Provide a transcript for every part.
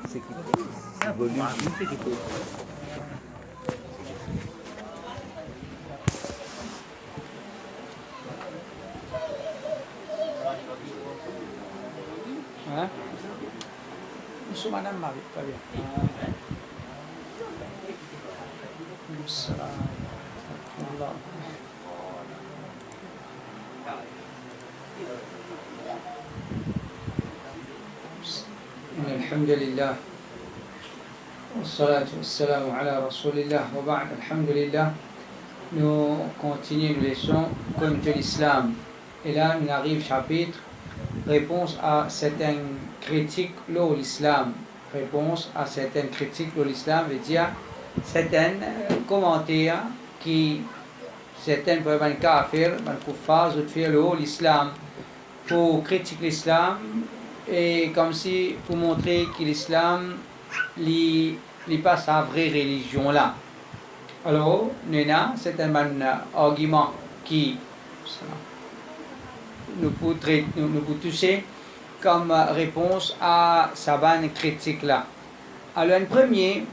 C'est volume. Hein? Monsieur, madame, Marie, pas bien. الحمد لله والصلاة والسلام على رسول الله وبعد الحمد لله. Nous continuons nos leçons comme de l'islam. Et là, on arrive au chapitre réponse à certaines critiques de l'islam. Réponse à certaines critiques de l'islam veut dire certains commentaires qui certains peuvent être kafir, pour faire l'islam, pour critiquer l'islam et comme si pour montrer que l'islam n'est pas sa vraie religion là. Alors, c'est un argument qui nous peut toucher comme réponse à sa bonne critique là. Alors, un premier,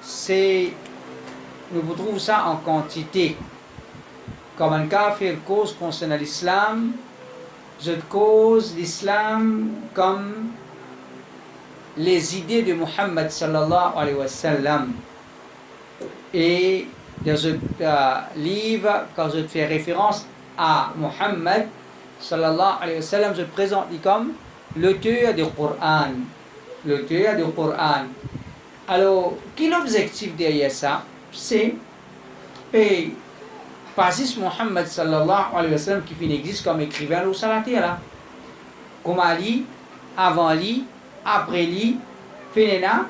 c'est nous trouvons ça en quantité. Comme un kafir cause concernant l'islam, je cause l'islam comme les idées de Muhammad sallallahu alayhi wa sallam. Et dans ce livre, quand je fais référence à Muhammad sallallahu alayhi wa sallam, je présente comme l'auteur du Coran. L'auteur du Coran. Alors, quel est l'objectif derrière ça? C'est pas juste Muhammad sallallahu alayhi wa sallam qui existe comme écrivain au salati là. Comme Ali, avant lui, après lui, Fénéna,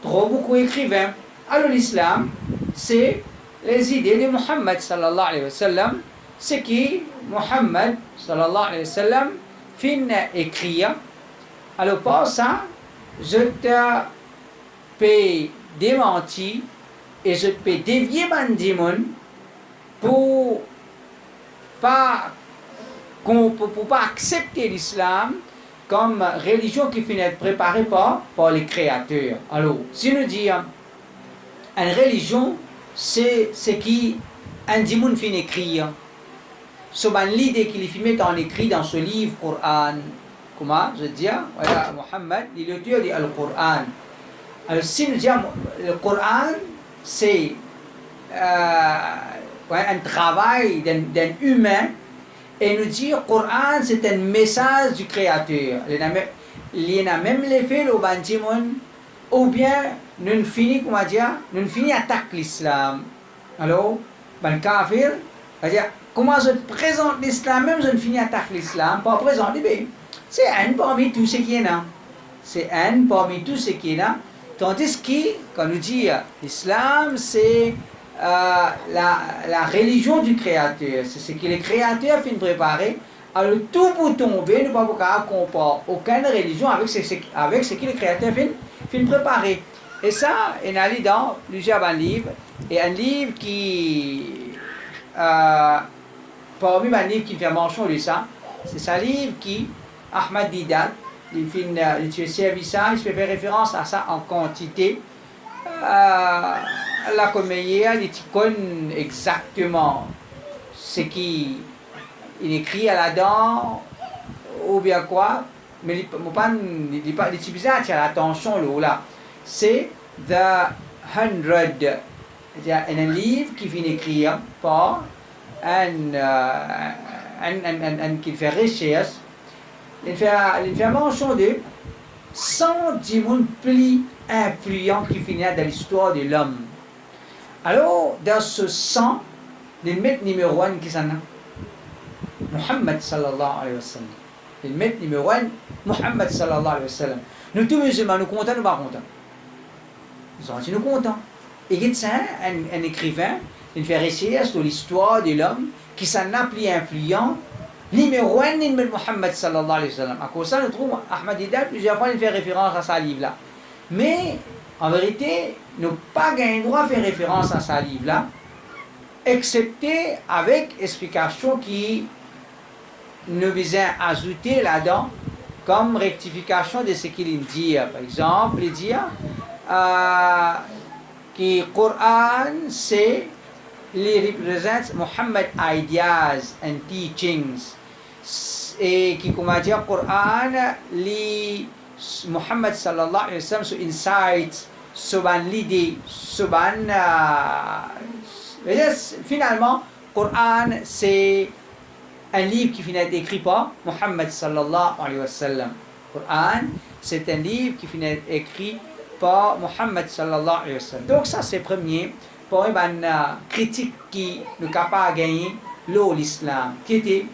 trop beaucoup écrivains. Alors l'islam, c'est les idées de Muhammad sallallahu alayhi wa sallam, ce qui Muhammad sallallahu alayhi wa sallam fin écrire. Alors pour ça, je te peux démentir et je peux dévier Bandimoun pour pas accepter l'islam comme religion qui finit être préparée par les créateurs. Alors, si nous disons une religion, c'est ce qui un dimoun fin écrire. C'est l'idée qu'il fait en écrit dans ce livre Coran. Comment je dis, voilà, Muhammad, il est l'auteur du Coran. Alors, si nous disons le Coran, c'est un travail d'un humain, et nous dire Coran, c'est un message du Créateur. Il y a même l'effet le bandimon, ou bien nous finissons, comment dire, nous finissons attaque l'islam. Alors, ben kafir, c'est-à-dire comment je présente l'islam, même je ne finis attaque l'islam, pas présenter, ben, c'est un parmi tous ce qui est là. C'est un parmi tous ce qui est là. Tandis que, quand nous dit l'islam, c'est la religion du Créateur. C'est ce que le Créateur finit préparer. Alors tout pour tomber, nous ne pouvons pas comparer aucune religion avec ce que le Créateur finit préparer. Et ça, il y a dans plusieurs livres. Et un livre qui, parmi les livres qui fait mention de ça, c'est un livre qui, Ahmad Didat, il fait service ça, il fait référence à ça en quantité. La comédie, il connaît exactement ce qu'il écrit là-dedans, ou bien quoi, mais il n'est pas l'attention là. C'est The 100. Il y a un livre qui vient écrire par un qui fait recherche. Il fait mention de 110 plus influents qui finissent dans l'histoire de l'homme. Alors, dans ce 100, le maître numéro 1 qui s'en a, Muhammad sallallahu alayhi wa sallam. Le maître numéro 1, Muhammad sallallahu alayhi wa sallam. Nous tous musulmans, nous comptons, nous pas contents. Nous sommes contents. Et il y a un écrivain, il fait recherche sur l'histoire de l'homme qui s'en a plus influent. Numéro 1, c'est Muhammad sallallahu alayhi wa sallam. À cause de ça, nous trouvons Ahmad Didat, plusieurs fois, il fait référence à ce livre-là. Mais, en vérité, nous n'avons pas le droit de faire référence à ce livre-là, excepté avec explication qui nous visait à ajouter là-dedans comme rectification de ce qu'il dit. Par exemple, il dit que le Coran, c'est les représente Muhammad ideas and teachings. Et qui, comment dire, Coran, les Muhammad sallallahu alayhi wa sallam, so insights, soban l'idée, soban. Finalement, Coran, c'est un livre qui finit écrit par Muhammad sallallahu alayhi wa sallam. Coran, c'est un livre qui finit écrit par Muhammad sallallahu alayhi wa sallam. Donc ça c'est premier pour une critique qui nous capable de gagner l'islam, qui était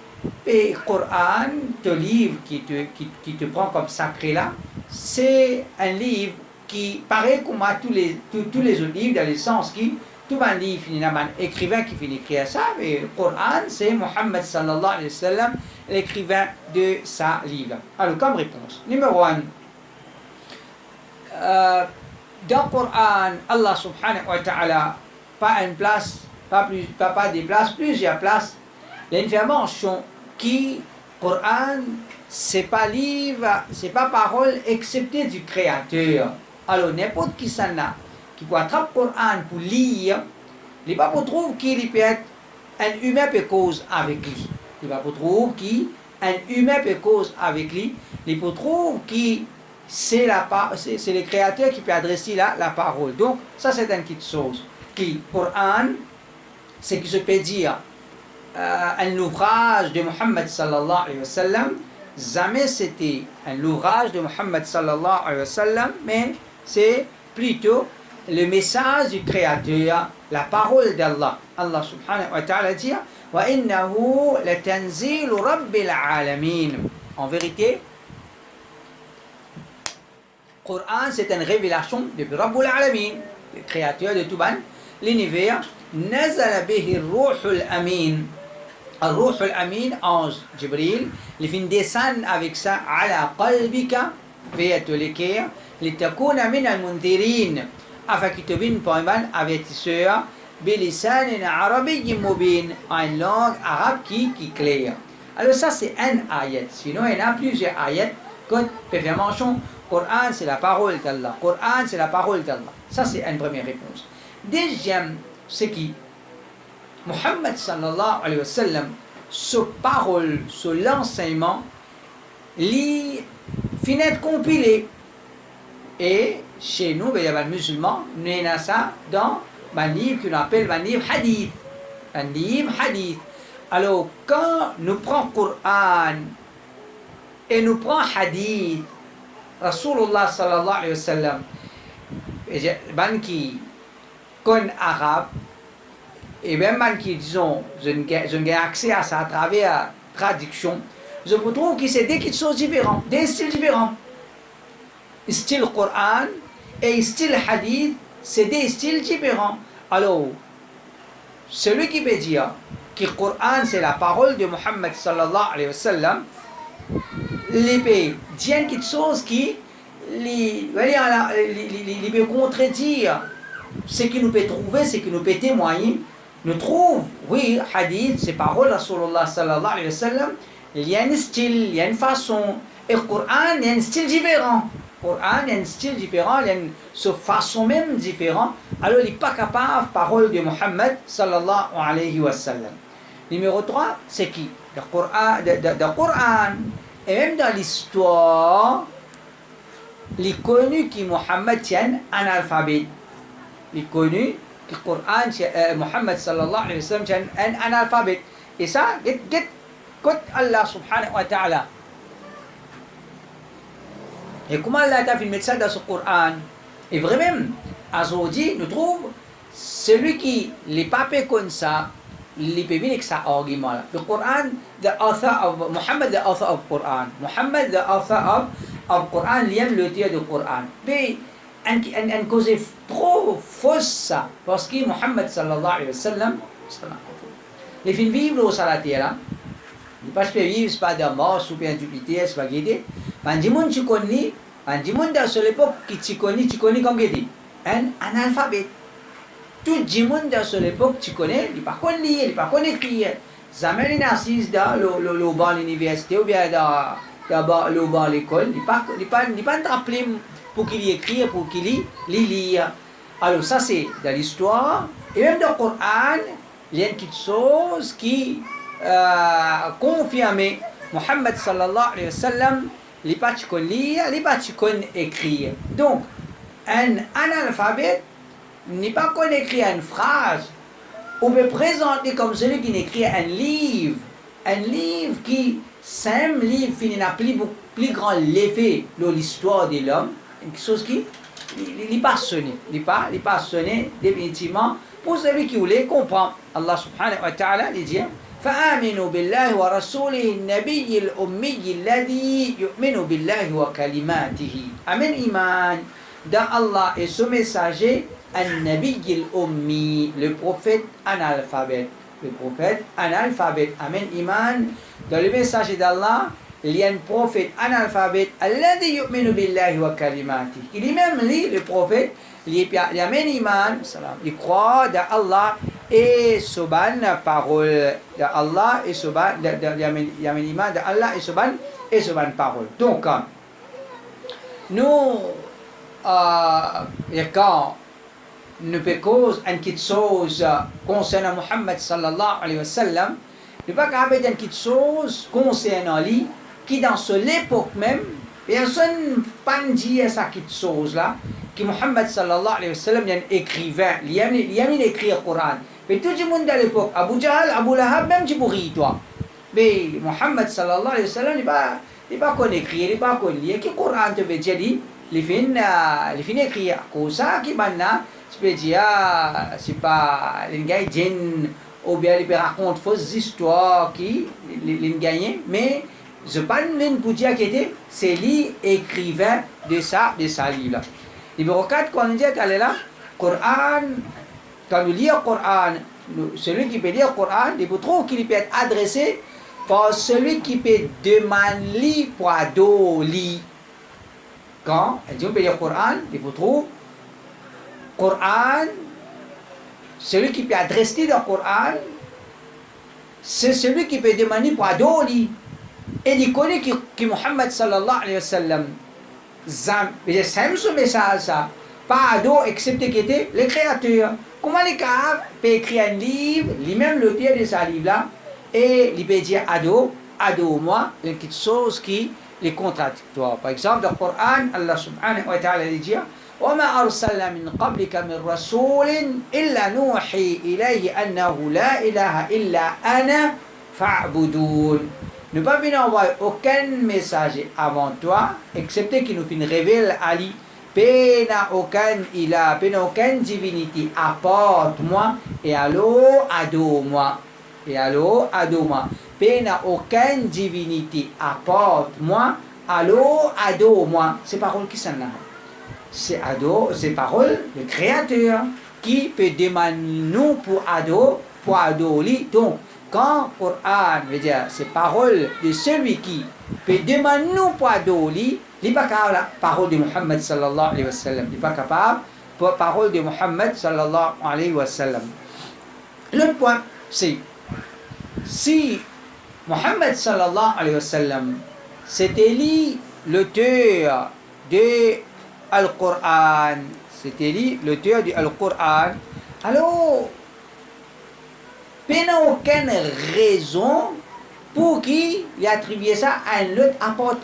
le Coran, le livre qui te prend comme sacré là, c'est un livre qui paraît comme à tous les autres livres dans le sens qui tout un livre, il y a un écrivain qui finit écrire ça, et le Coran, c'est Muhammad sallallahu alayhi wa sallam, l'écrivain de sa livre. Alors, comme réponse, numéro 1, dans le Coran, Allah subhanahu wa ta'ala, pas une place, pas des places, plusieurs places, l'information qui, Coran, c'est pas livre, c'est pas parole, excepté du Créateur. Alors, n'importe qui s'en a, qui peut attraper le Coran pour lire, il va pas trouver qu'il peut être un humain peut cause avec lui. Il va pas trouver qu'un humain peut cause avec lui. Il peut trouver que c'est le Créateur qui peut adresser la parole. Donc, ça c'est une petite chose. Le Coran, c'est que je peux dire un ouvrage de Muhammad sallallahu alayhi wa sallam. Jamais c'était un ouvrage de Muhammad sallallahu alayhi wa sallam, mais c'est plutôt le message du Créateur, la parole d'Allah. Allah subhanahu wa ta'ala dit wa innahu latanzil rabbil alamin. En vérité, le Coran c'est une révélation de Rabbul Alamin, le Créateur de tout l'univers. Nazala bihi ar-ruhul amin. Ar-ruhul amin, ange Jibril, il vient descendre avec ça ala qalbika, vers ton cœur, litakuna min al-mundhirin, afin qu'il te vienne pour un avertisseur, bilisan arabiyyin mubin, en langue arabe qui claire. Alors ça c'est un ayat. Sinon il y en a plusieurs ayats. Quand première mention, Coran c'est la parole d'Allah. Coran c'est la parole d'Allah. Ça c'est une première réponse. Deuxième, c'est qui Muhammad sallallahu alayhi wa sallam, ce parole, ce l'enseignement, li finit compilé. Et chez nous, les musulmans, nous avons ça dans un livre qu'on appelle un livre hadith. Un livre hadith. Alors, quand nous prenons Coran et nous prenons hadith, Rasulullah sallallahu alayhi wa sallam, ben qui connaît arabe, et même ben qui, disons, je n'ai accès à ça à travers la traduction, je trouve que c'est des choses différentes, des styles différents. Style Coran et style Hadith, c'est des styles différents. Alors, celui qui veut dire que le Coran c'est la parole de Muhammad sallallahu alayhi wa sallam, il peut dire quelque chose qui peut contredire ce que nous peut trouver, ce que nous peut témoigner. Nous trouvons, oui, Hadith, c'est parole de Rasulullah sallallahu alayhi wa sallam, il y a un style, il y a une façon, et le Coran, il y a un style différent. Coran, il y a un style différent, il y a une façon même différente. Alors, il n'est pas capable, parole de Muhammad sallallahu alayhi wa sallam. Numéro 3, c'est qui? Le Coran, et même dans l'histoire, il est connu que Muhammad tient un alphabet. Il est connu que Muhammad sallallahu alayhi wa sallam tient un alphabet. Et ça, quand Allah subhanahu wa ta'ala, et comment Allah a fait mettre ça dans ce Coran? Et vraiment, aujourd'hui, nous trouvons celui qui n'est pas comme ça, il peut venir avec ça argument là. Le Coran, the author of Muhammad, the author of Quran. Muhammad, the author of Quran, il aime le dire du Coran. Mais une cause trop fausse ça, parce que Muhammad sallallahu alayhi wa sallam, les films vivent au salatier là. Il ne peut pas vivre, c'est pas de mort, ou bien Jupiter, c'est pas guidé. Mais du monde tu connais, du monde dans cette époque qui tu connais comme guidé. Un alphabet. Tout le monde dans cette époque tu connais, il ne peut pas lire, il ne peut pas écrire. Jamais il assise dans l'université ou bien dans d'abord à l'école, il n'est pas rappelé pour qu'il y écrive, pour qu'il y lise. Alors ça c'est dans l'histoire, et même dans le Coran, il y a une petite chose qui confirme Muhammad sallallahu alayhi wa sallam, il n'est pas qu'on lire, il n'est pas qu'on écrire. Donc, un analphabète n'est pas qu'on écrit une phrase. On peut présenter comme celui qui écrit un livre qui, c'est un livre qui n'a plus grand effet dans l'histoire de l'homme, quelque chose qui n'est pas sonné, définitivement, pour celui qui voulait comprendre. Allah subhanahu wa ta'ala dit فآمنوا بالله ورسوله النبي الأمي الذي يؤمن بالله وكلماته. Amen iman dans Allah et son messager النبي الأمي, le prophète analphabète. Amen iman dans le messager d'Allah, il y a un prophète analphabète الذي يؤمن بالله وكلماته. Il est même lui, le prophète, il amène iman, il croit dans Allah et soban parole de Allah et soban il amène iman de Allah et soban parole. Donc nous quand nous pécons une petite chose concernant Muhammad sallallahu alayhi wa sallam, nous pas capable d'une petite chose concernant lui qui dans l'époque même personne pas dire ça petite chose là que Muhammad sallallahu alayhi wa sallam est un écrivain, il aime écrire le Coran. Mais tout le monde à l'époque, Abu Jahl, Abu Lahab, même tu pourris toi. Mais Muhammad sallallahu alayhi wa sallam n'est pas qu'on écrit, il n'est pas qu'on lit. Que le Coran te veut dire, il finit écrire. Comme ça, qui maintenant, tu peux dire, c'est pas les gars qui ou bien ils racontent fausses histoires qui les gagnent, mais je ne parle pas pour dire que c'est lui écrivain de ça livre. Numéro 4, quand on dit qu'elle est là, Coran, quand nous lisons le Coran, celui qui peut lire le Coran, il faut trouver qu'il peut être adressé par celui qui peut demander pour adoli. Quand on peut lire le Coran, il faut trouver Coran, celui qui peut adresser dans le Coran, c'est celui qui peut demander pour adoli. Et il connaît que Muhammad sallallahu alayhi wa sallam, c'est ce message, ça. Pas ado, excepté qu'il était le créateur. Comment les cas peut écrire un livre, lui-même l'auteur de ce livre-là, et il peut dire ado, moi, une petite chose qui est contradictoire. Par exemple, dans le Coran, Allah subhanahu wa ta'ala dit وما أرسلنا من قبلك من رسول إلا نوحي إليه أنه لا إله إلا أنا فاعبدون. Nous ne pouvons pas envoyer aucun message avant toi, excepté qu'il nous révèle à lui. Pena aucun ilah, pena aucune divinité apporte-moi et alors ado-moi. Pena aucune divinité apporte-moi, alors ado-moi. C'est parole qui s'en a. C'est parole de créateur qui peut demander nous pour adorer. Donc, quand le Coran veut dire c'est parole de celui qui peut demander nous pour adorer, il n'est pas capable la parole de Muhammad sallallahu alayhi wa sallam. Il n'est pas capable la parole de Muhammad sallallahu alayhi wa sallam. Le point, c'est si Muhammad sallallahu alayhi wa sallam c'était lui l'auteur de Al-Qur'an, alors il n'y a aucune raison pour qu'il attribue ça à un autre apôtre.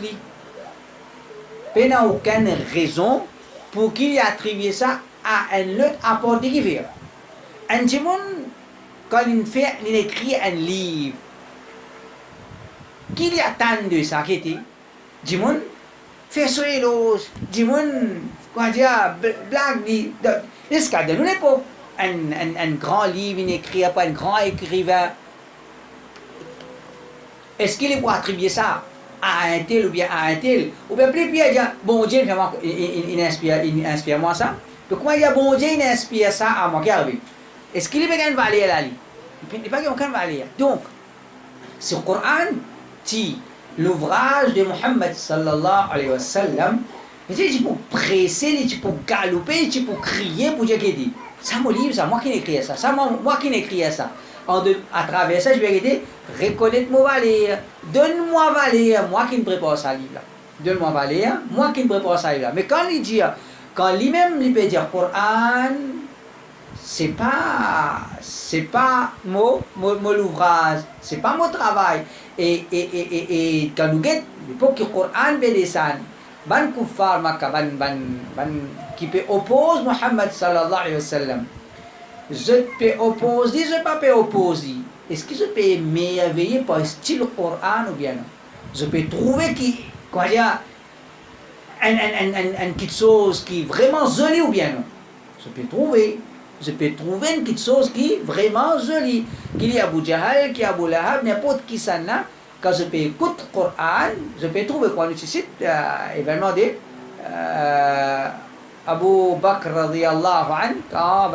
Il n'y a aucune raison pour qu'il attribue ça à un autre apôtre qui fait. Un monde, quand il écrit un livre, qui lui attend de ça, qui était, du monde, fait son éloge, du monde, comment dire, blague, est-ce qu'il y a de l'époque? Un grand livre, il écrit par un grand écrivain. Est-ce qu'il est pour attribuer ça à un tel ou bien à un tel? Ou bien plus il dire, bon Dieu, il inspire moi ça. Donc comment il dit, bon Dieu, il inspire ça à moi qui arrive? Est-ce qu'il est pas une valeur là? Il n'est pas aucune valeur. Donc, ce Coran, l'ouvrage de Muhammad sallallahu alayhi wa sallam, tu peux presser, tu peux galoper, tu peux crier pour dire qu'il dit. Ça mon livre, ça, moi qui n'écris ça, moi qui n'écris ça. À travers ça, je vais aider, reconnaître mon valeur. Donne-moi valeur, moi qui me prépare ça livre-là. Donne-moi valeur, moi qui me prépare ça livre-là. Mais quand il dit, quand lui-même, il peut dire Coran, c'est pas mon ouvrage, c'est pas mon travail. Et quand nous guettons, l'époque que le Coran descend, ban kuffar Makkah, ban qui peut opposer Muhammad sallallahu alayhi wa sallam. Je peux opposer, je ne peux opposer. Est-ce que je peux m'éveiller par le style Coran ou bien non? Je peux trouver quelque chose qui est vraiment joli ou bien non? Je peux trouver une petite chose qui est vraiment jolie. Qu'il y a Abu Jahal, qu'il y a Abu Lahab, n'importe qui ça n'a. Quand je peux écouter le Coran, je peux trouver quoi nécessite événement de Abu Bakr radiyallahu anhu, quand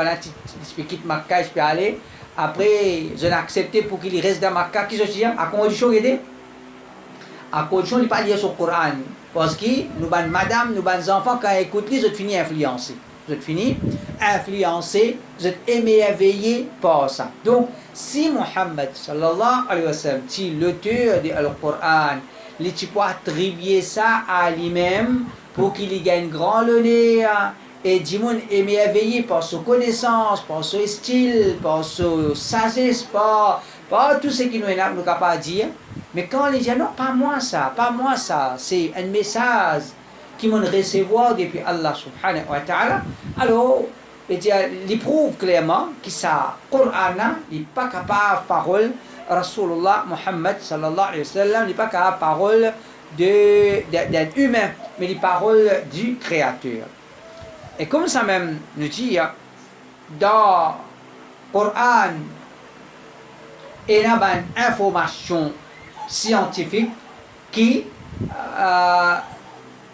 je quitte Makkah, je peux aller. Après, je l'ai accepté pour qu'il reste dans Makkah. Qui je dis, à condition d'aider? À condition de ne pas lire sur le Coran. Parce que nous, madame, nous, enfants, quand ils écoutent, ils sont finis influencés. Vous êtes fini, influencé, vous êtes émerveillé par ça. Donc, si Muhammad sallallahu alayhi wa sallam, si l'auteur du Coran, il peut attribuer ça à lui-même pour qu'il y gagne grand honneur et du monde émerveillé par sa connaissance, par son style, par sa sagesse, par tout ce qu'il nous est capable de dire. Mais quand il dit non, pas moi ça, c'est un message qui m'ont recevoir depuis Allah subhanahu wa ta'ala, alors il prouve clairement que ça, Coran, n'est pas capable de parole, Rasulullah Muhammad sallallahu alayhi wa sallam, n'est pas capable de parole d'être humain, mais les paroles du Créateur. Et comme ça même nous dit, dans Coran, il y a une information scientifique qui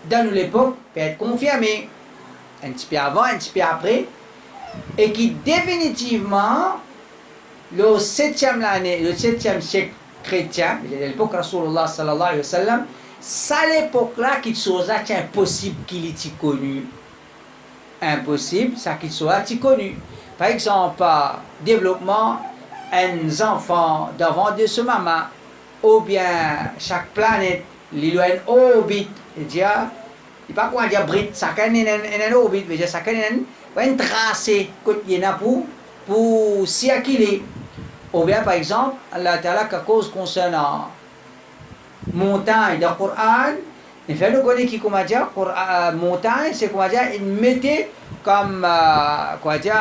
dans l'époque peut être confirmée un petit peu avant, un petit peu après, et qui définitivement le 7e siècle chrétien, l'époque Rasulullah sallallahu alayhi wa sallam, c'est à l'époque-là qu'il soit impossible qu'il ait connu. Impossible, ça qu'il soit connu. Par exemple, développement, un enfant devant de ce maman, ou bien chaque planète, il a un orbite, il pas quoi dire brite, ça can un orbite, mais ça can un tracé qu'il y a pour circuler. Ou bien par exemple, Allah Ta'ala, quelque chose concernant montagne dans le Coran, il fait nous connaître qui comment dire montagne, c'est comment dire il mettait comme quoi dire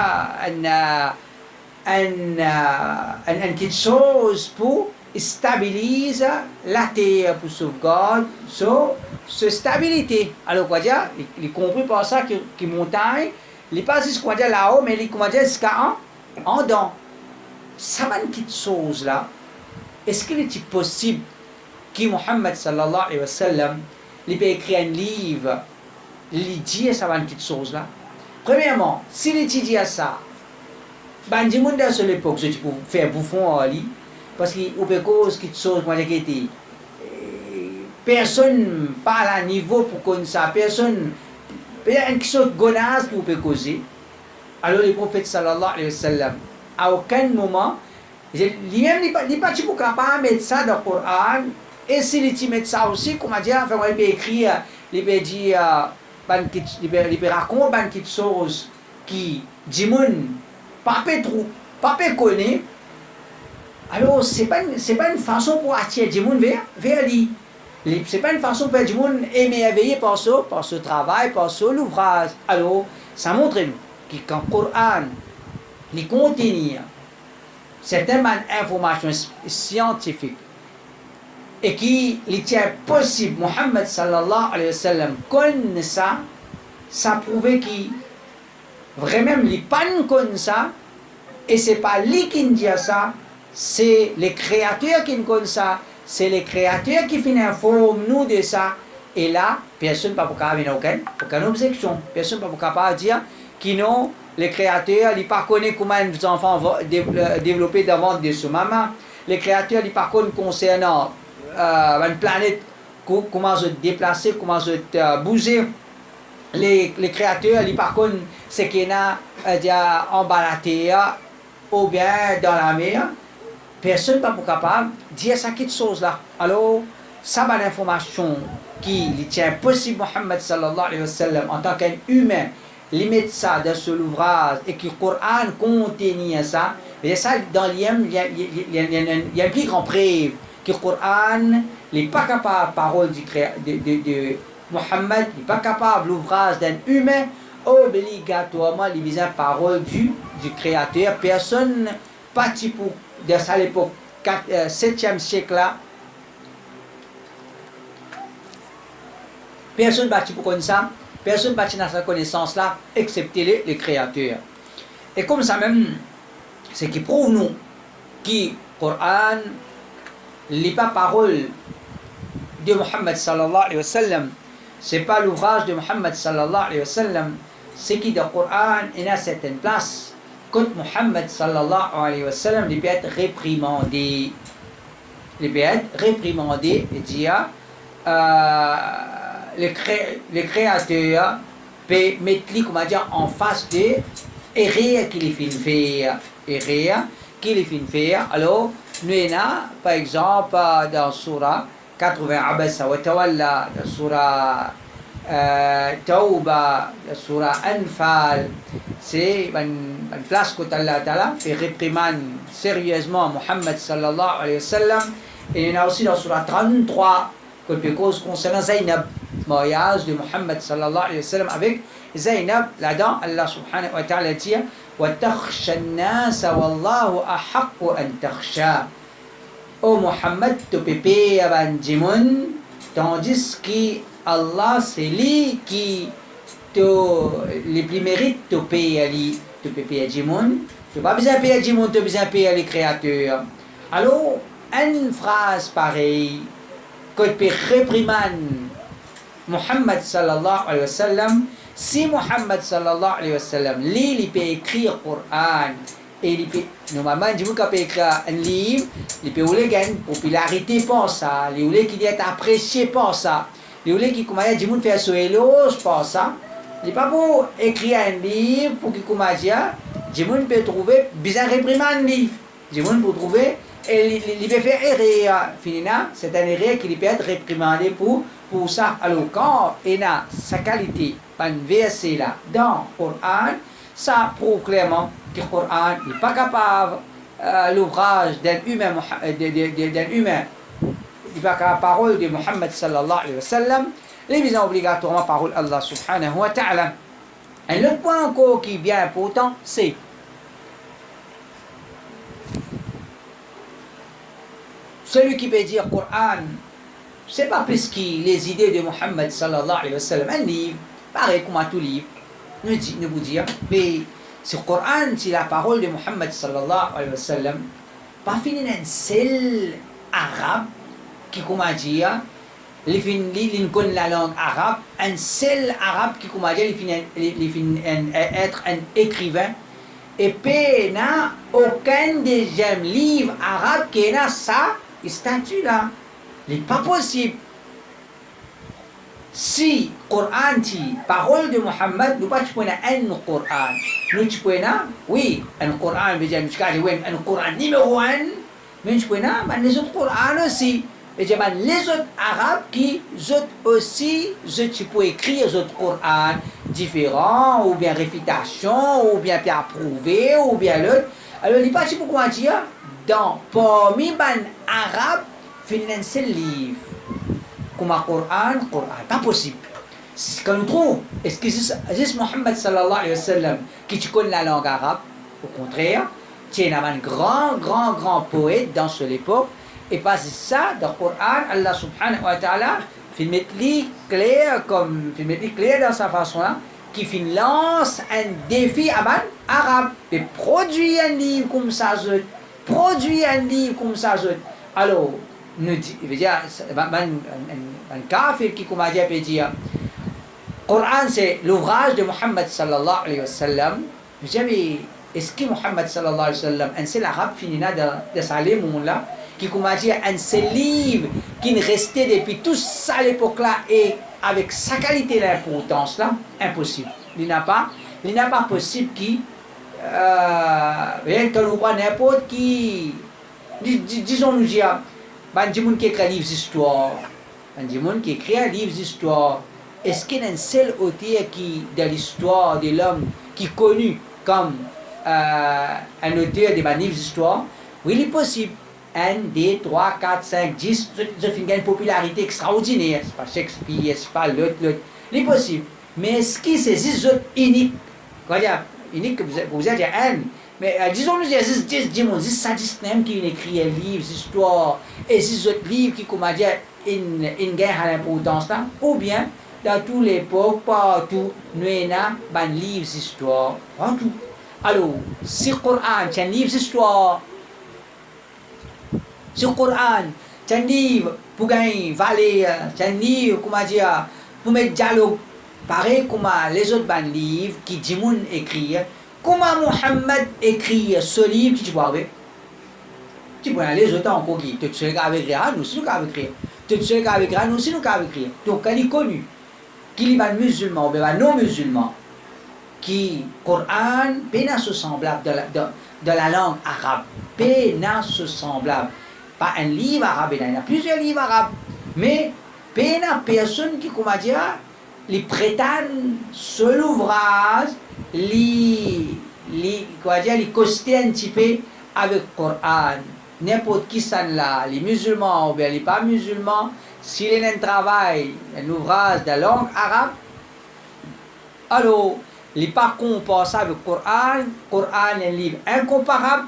quelque chose pour stabiliser la terre, pour sauvegarder sa stabilité. Alors quoi dire, il compris par ça que montagne, il pas juste quoi dire là-haut, mais il comment dire jusqu'à en dedans. Ça va une petite chose là. Est-ce qu'il est possible que Muhammad sallallahu alayhi wa sallam il peut écrire un livre, il dit ça va une petite chose là. Premièrement, s'il étudie à ça, ben du monde à l'époque, je peux faire bouffon en lit, parce qu'il y a cause quelque chose moi qui était personne pas à niveau pour connaître ça, personne peut-être une chose de gonasse qui peut causer. Alors le prophète sallallahu alayhi wa sallam à aucun moment lui-même il pas capable de mettre ça dans le Coran. Et s'il met ça aussi, comment dire, enfin, il peut écrire, il peut dire, il peut raconter quelque chose qui, du monde, pas trop, pas connaît. Alors, c'est pas une façon pour attirer du monde vers lui. C'est pas une façon pour du monde émerveiller par ce travail, par ce ouvrage. Alors, ça montre nous que quand le Coran, il contient certaines informations scientifiques, et qui était possible, Muhammad sallallahu alayhi wa sallam connaît ça, ça prouvait qu'il vraiment il pas connaît ça, et c'est pas lui qui dit ça, c'est les créateurs qui connaissent ça, c'est les créateurs qui informent nous de ça, et là, personne ne peut pas avoir aucune objection, personne ne peut pas dire que non, les créateurs, ils ne connaissent pas comment les enfants vont développer devant de ce maman, les créateurs, ils ne connaissent pas concernant une planète, comment se déplacer, comment se bouger. Les créateurs, ils par contre, c'est qu'il y a en bas de la terre ou bien dans la mer. personne n'est pas capable de dire ça quelque chose là. Alors, ça va l'information qui tient possible Mohammed sallallahu alayhi wa sallam en tant qu'un humain, il met ça dans ce ouvrage et que le Coran contient ça. Et ça, dans l'IM, il y a un plus grand preuve que le Coran n'est pas capable, parole de Mohammed, n'est pas capable, l'ouvrage d'un humain, obligatoirement, il vise la parole du Créateur. Personne, pas type de ça à l'époque, 7e siècle là, personne ne bâtit pour connaître ça, personne ne bâtit dans cette connaissance-là, excepté les créateurs. Et comme ça même, c'est qui prouve nous que le Coran n'est pas parole de Muhammad sallallahu alayhi wa sallam, c'est pas l'ouvrage de Muhammad sallallahu alayhi wa sallam, c'est qui dans le Coran, il y a certaines places, quand Muhammad sallallahu alayhi wa sallam, il peut être réprimandé. Il peut être réprimandé et dire, le créateur peut mettre comment dire, en face de erreur qu'il est fin faire. Erreur qu'il est fin faire. Alors, nous avons, par exemple, dans Surah 80, Abasa wa Tawalla, dans Surah Tawba, dans Surah Anfal, c'est une place que Allah Ta'ala fait réprimande sérieusement Muhammad sallallahu alayhi wa sallam. Et il y en a aussi dans Surah 33, quelque chose concernant Zainab, mariage de Muhammad sallallahu alayhi wa sallam avec Zainab. Là-dedans, Allah subhanahu wa ta'ala dit wa takhsha an-nas wallahu ahaqqu an takhsha. Oh Muhammad, tu peux payer avant Jimun, tandis que Allah, c'est lui qui les plus mérite de payer lui. Tu peux payer Jimun, tu n'as pas besoin de payer Jimun, tu as besoin de payer les créateurs. Alors, une phrase pareille, que tu peux réprimander Muhammad sallallahu alayhi wa sallam, si Muhammad sallallahu alayhi wa sallam, lui, il peut écrire le Coran, et il peut, normalement, il peut écrire un livre, il peut gagner une popularité pour ça, il peut qu'il est apprécié pour ça, il peut qu'il peut faire son éloge pour ça. Il n'est pas pour écrire un livre pour qu'il peut trouver bien réprimandé un livre. Il peut trouver, et il peut faire erreur. Finalement, c'est un erreur qui peut être réprimandé pour ça. Alors, quand il a sa qualité, un verset là, dans le Coran, ça prouve clairement que le Coran n'est pas capable, l'ouvrage d'un humain, il n'est pas capable, parole de Muhammad sallallahu alayhi wa sallam, les visant obligatoirement parole Allah subhanahu wa ta'ala. Un autre point encore qui est bien important, c'est celui qui veut dire Coran, c'est pas parce que les idées de Muhammad sallallahu alayhi wa sallam, un livre, pareil comme à tout livre, ne vous dire, mais ce Coran, c'est la parole de Muhammad sallallahu alayhi wa sallam, pas fini d'un seul arabe qui, comment dire, il connaît la langue arabe, un seul arabe qui, comment dire, il finit être un écrivain, et puis n'a aucun deuxième livre arabe qui a ça, statut là. Il n'est pas possible. Si Coran dit parole de Muhammad, nous pas tu peux un Coran. Nous tu peux oui, un Coran veut dire un Coran numéro 1, mais tu peux les autres Corans aussi. Et les autres arabes qui aussi tu peux écrire les autres Corans différents, ou bien réfutation, ou bien approuvé, ou bien l'autre. Alors il n'est pas si pourquoi dire dans parmi les arabes, il y a un seul livre. Comme un Coran, pas possible. Ce que nous trouvons, est-ce que c'est Muhammad sallallahu alayhi wa sallam qui connaît la langue arabe? Au contraire, tu es un grand poète dans cette époque. Et pas ça, dans le Coran, Allah subhanahu wa ta'ala, il met clair dans sa façon-là, qui lance un défi à man arabe. Et produit un livre comme ça, Alors, nous dit, il veut dire, un kafir qui, comme dit, peut dire, Coran c'est l'ouvrage de Muhammad sallallahu alayhi wa sallam. Je dis, mais est-ce que Muhammad sallallahu alayhi wa sallam, un seul arabe finira de saler monde là, qui, comme dit, un seul livre qui ne restait depuis tout ça à l'époque là, et avec sa qualité d'importance là, impossible. Il n'a pas possible qui, quand on voit n'importe qui, disons-nous, il y a des gens qui écrivent des livres d'histoire. Des gens qui écrivent des livres d'histoire. Est-ce qu'il y a un seul auteur qui, de l'histoire de l'homme qui est connu comme un auteur de livres d'histoire? Oui, il est possible. 1, 2, 3, 4, 5, 10, ça fait une popularité extraordinaire. C'est pas Shakespeare, c'est pas l'autre. Il est possible. Mais est-ce que c'est 10 autres uniques? Unique que vous êtes un. Mais disons-nous, il y a 10 sadistes qui écrivent des livres d'histoire et 6 autres livres qui, comment dire, une guerre à l'importance là. Ou bien, dans toute l'époque, partout, nous avons des livres d'histoire. Partout. Alors, si le Coran, c'est un livre d'histoire, si le Coran, c'est un livre pour gagner valeur, c'est un livre, comment dire, pour mettre dialogue, pareil comme les autres livres qui disent écrire, comment Mohammed écrit ce livre que tu vois avec? Tu vois, les autres encore qui, tu sais qu'avec rien, nous aussi nous qu'avec rien. Tu sais qu'avec rien, nous aussi nous qu'avec rien. Donc, elle est connue, qu'il y a des musulmans, ou bien non musulmans, qui, Coran, pénal se semblable de la langue arabe, pénal se semblable. Pas un livre arabe, il y a plusieurs livres arabes, mais pénal personne qui, comment dire, les prétendent sur l'ouvrage, les coster un petit peu avec le Coran. N'importe qui s'en là, les musulmans ou bien les pas musulmans, s'il y a un travail, un ouvrage de langue arabe, alors, les pas comparés avec le Coran est un livre incomparable.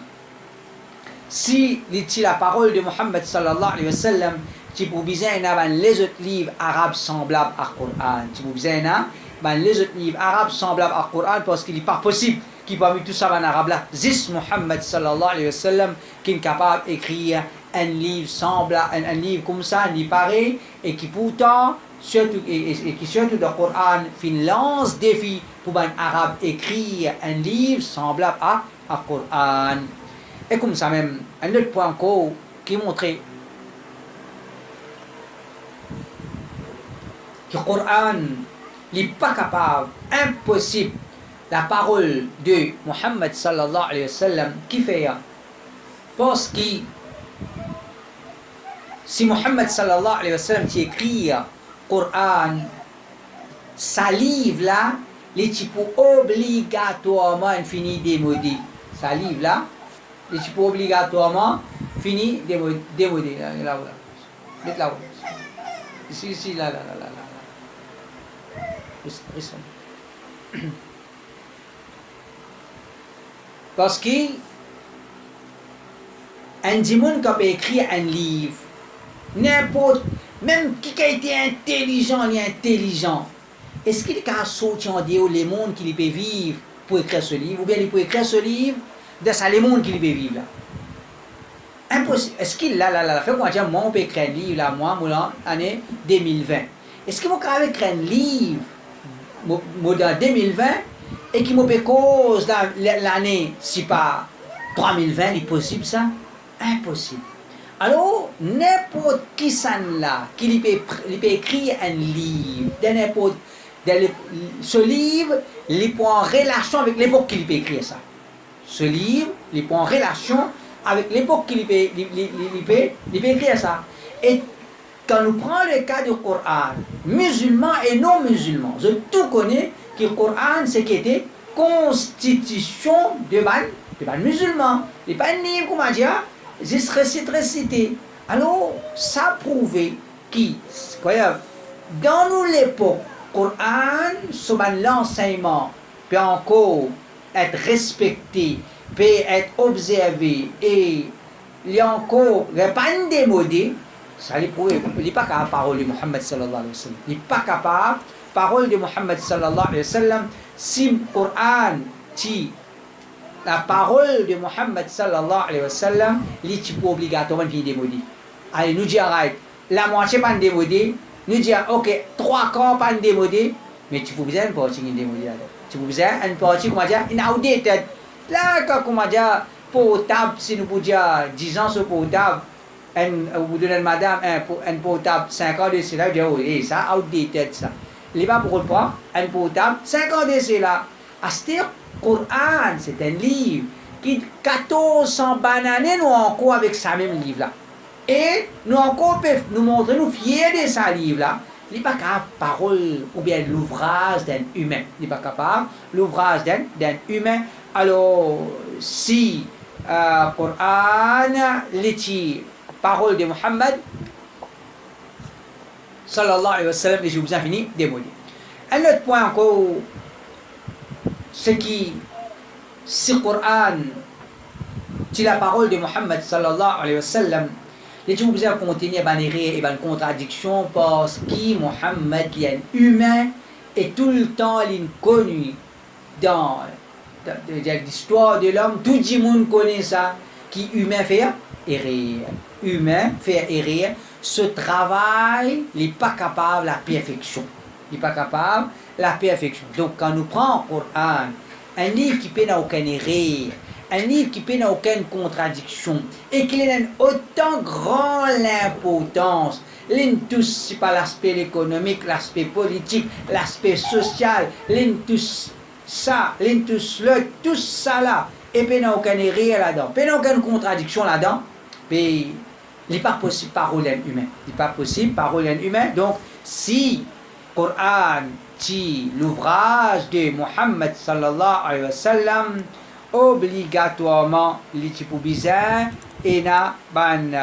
Si la parole de Mohammed sallallahu alayhi wa sallam, tu peux besoin d'avoir les autres livres arabes semblables à Coran. Tu peux besoin d'avoir les autres livres arabes semblables à Coran parce qu'il n'est pas possible qu'il parmi tout ça en arabe là. Juste Mohammed sallallahu alayhi wa sallam qui est capable d'écrire un livre semblable, un livre comme ça, ni pareil, et qui pourtant, surtout, et qui surtout dans le Coran, fait une lance défi pour un arabe écrire un livre semblable à Coran. Et comme ça même, un autre point encore qui montrait que le Coran n'est pas capable, impossible, la parole de Mohammed sallallahu alayhi wa sallam qui fait parce que si Mohammed sallallahu alayhi wa sallam qui écrit le Coran, sa livre là, les types obligatoirement fini démodé. Sa livre là, les types obligatoirement fini démodé. Là. Mettez là. Ici, là. Parce que un démon qui a écrit un livre, n'importe, même qui a été intelligent, il est intelligent. Est-ce qu'il a sorti en dehors les mondes qu'il peut vivre pour écrire ce livre, ou bien il peut écrire ce livre dans les mondes qu'il peut vivre là? Impossible. Est-ce qu'il là, fait quoi dire, moi on peut écrire un livre là, moi, l'année 2020. Est-ce qu'il va écrire un livre dans 2020 et qui me peut cause dans l'année, si pas 3020, est possible ça? Impossible. Alors, n'importe qui s'en là, qui peut écrire un livre, ce livre, il peut en relation avec l'époque qu'il peut écrire ça. Ce livre, il peut en relation avec l'époque qu'il peut écrire ça. Et quand nous prenons le cas du Coran, musulmans et non musulmans, je tout connais que le Coran, c'est qui était constitution de ban musulmans. Il n'est pas un livre, comment dire, juste récité. Alors, ça prouvait que, dans nous l'époque, le Coran, sur l'enseignement, peut encore être respecté, peut être observé, et il y a encore pas démodé. Ça lui prouve, il n'est pas capable de parole de Mohammed sallallahu alayhi wa sallam. Il n'est pas capable de parole de Mohammed sallallahu alayhi wa sallam. Si le Coran, la parole de Mohammed sallallahu alayhi wa sallam, il est obligatoirement démodé. Allez, nous disons, la moitié pas démodé, nous disons, ok, 3 quarts pas démodé, mais tu peux besoin d'une partie démodé. Tu peux besoin d'une partie, comment dire, outdated. Là, comment dire, portable, si nous pouvons dire 10 ans sur portable, vous donnez madame un portable 5 ans de cela, vous dites, oh, ça, outdated ça. Il n'est pas pour le prendre, un portable 5 ans de cela. C'est-à-dire, le Coran, c'est un livre qui 1400 bananes nous encore avec ça même livre-là. Et nous encore peuvent nous montrer, nous fiers de ce livre-là. Il n'est pas capable de parole ou bien l'ouvrage d'un humain. Il n'est pas capable l'ouvrage d'un humain. Alors, si Coran, les paroles de Muhammad, sallallahu alayhi wa sallam, et je vous ai fini démodé. Un autre point encore, c'est que si Coran, c'est la parole de Muhammad sallallahu alayhi wa sallam, les gens vous avez continué à bannirer et une contradiction parce que Muhammad est un humain et tout le temps il est connu dans l'histoire de l'homme, tout le monde connaît ça, qui humain fait errer. Humain fait errer. Ce travail, il n'est pas capable de la perfection. Il n'est pas capable de la perfection. Donc quand nous prenons le Coran, un livre qui n'a aucun erreur, un livre qui n'a aucune contradiction, et qu'il a autant grande l'importance, c'est pas l'aspect économique, l'aspect politique, l'aspect social, ça, tout ça là, et puis il n'y a aucune erreur là-dedans, il n'y a aucune contradiction là-dedans, puis il n'est pas possible parole d'un humain. Il n'est pas possible parole d'un humain. Donc, si le Coran, si l'ouvrage de Muhammad sallallahu alayhi wa sallam, obligatoirement, il est bizarre et n'a pas de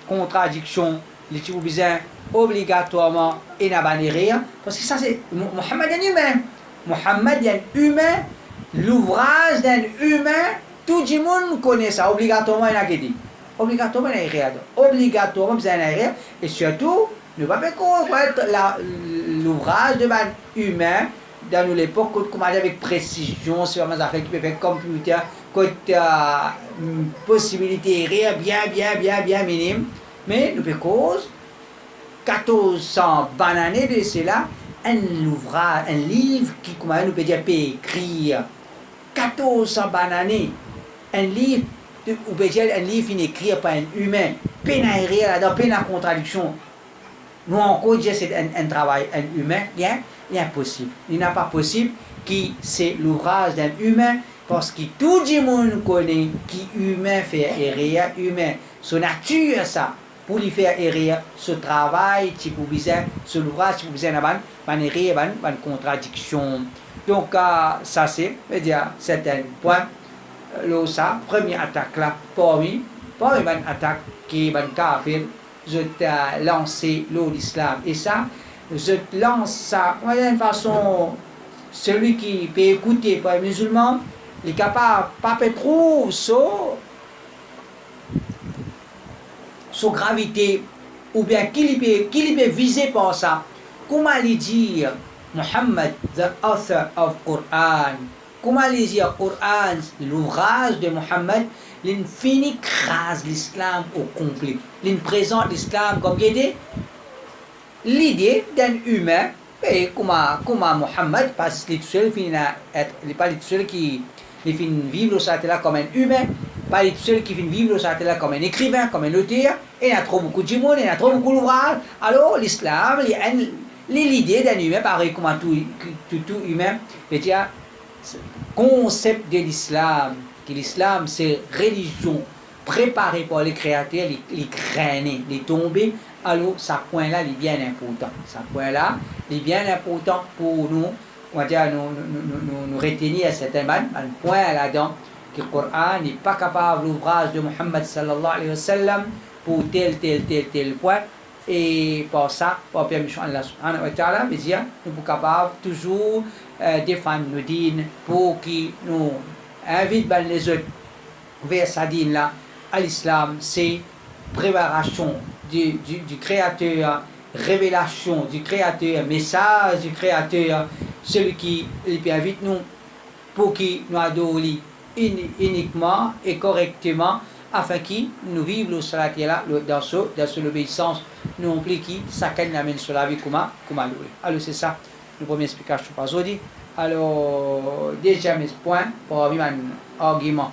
contradiction, il est bizarre, obligatoirement, et n'a pas de rire. Parce que ça, c'est Muhammad est un humain. Muhammad est un humain. L'ouvrage d'un humain, tout le monde connaît ça. Obligatoirement, il n'a pas dit. Obligatoirement, il y a rien. Obligatoirement, il y a rien. Et surtout, ne pas connaître l'ouvrage de man humain dans l'époque, comme avec précision, c'est vraiment des affaires qui peuvent faire computer, côté possibilité bien minime. Mais nous cause 1400 bananes de cela, un ouvrage, un livre qui, comment nous peut dire, peut écrire 1400 bananes, un livre. Ou peut dire un livre écrit par un humain, peine à rire là-dedans, peine à contradiction. Nous encore dire c'est un travail un humain, il est impossible. Il n'est pas possible que c'est l'ouvrage d'un humain parce que tout le monde connaît qui humain fait erreur, humain, son nature ça. Pour lui faire erreur, ce travail, tu peux besoin, ce ouvrage, tu peux besoin d'avoir une erreur, une contradiction. Donc ça c'est un point. Ça, première attaque là, parmi une attaque qui est un kafir, je t'ai lancé l'islam. Et ça, je lance ça, d'une façon, celui qui peut écouter par les musulmans, il est capable, pas trouver sa gravité, ou bien qui peut viser par ça. Comment lui dire, Muhammad, the author of Quran, comment les dire Coran, l'ouvrage de Muhammad, l'infini crase l'islam au complet. Il présente l'islam comme l'idée d'un humain, et comment Muhammad, parce qu'il n'est pas le seul qui finit vivre sur là comme un humain, pas le seul qui finit vivre sur là comme un écrivain, comme un auteur, et il y a trop beaucoup de monde, il y a trop beaucoup d'ouvrages. Alors l'islam, l'idée d'un humain, pareil comme tout humain, c'est-à-dire concept de l'islam, que l'islam c'est religion préparée par les créateurs, les craigner, les tomber, alors ce point-là est bien important. Ce point-là est bien important pour nous, on va dire, nous retenir à certain point là-dedans, que le Coran n'est pas capable, l'ouvrage de Muhammad sallallahu alayhi wa sallam, pour tel point. Et pour ça, pour permission Allah subhanahu wa ta'ala, nous sommes capables toujours défendre nos dînes pour qu'ils nous invitent les autres vers sa dîne là. À l'islam, c'est préparation du Créateur, révélation du Créateur, message du Créateur, celui qui invite nous pour qu'il nous adore uniquement et correctement afin que nous vivions dans l'obéissance, nous impliquons chacun l'amène sur la vie comme alors c'est ça, la première explication par aujourd'hui. Alors, deuxième point, pour avoir un argument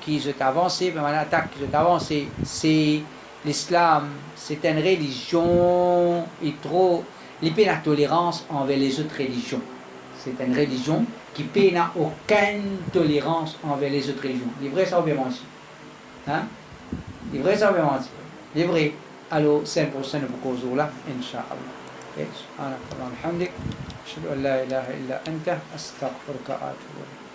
qui est avancé, une attaque qui est avancée, c'est l'islam, c'est une religion et trop, il y a la tolérance envers les autres religions. C'est une religion qui n'a aucune tolérance envers les autres religions. Les vrais, ça va mentir. Hein? Les vrais, ça va mentir. Les vrais. Alors, c'est pour ça que nous pouvons là, Inch'Allah. سبحانك اللهم وبحمدك أشهد أن لا إله إلا أنت أستغفرك وأتوب إليك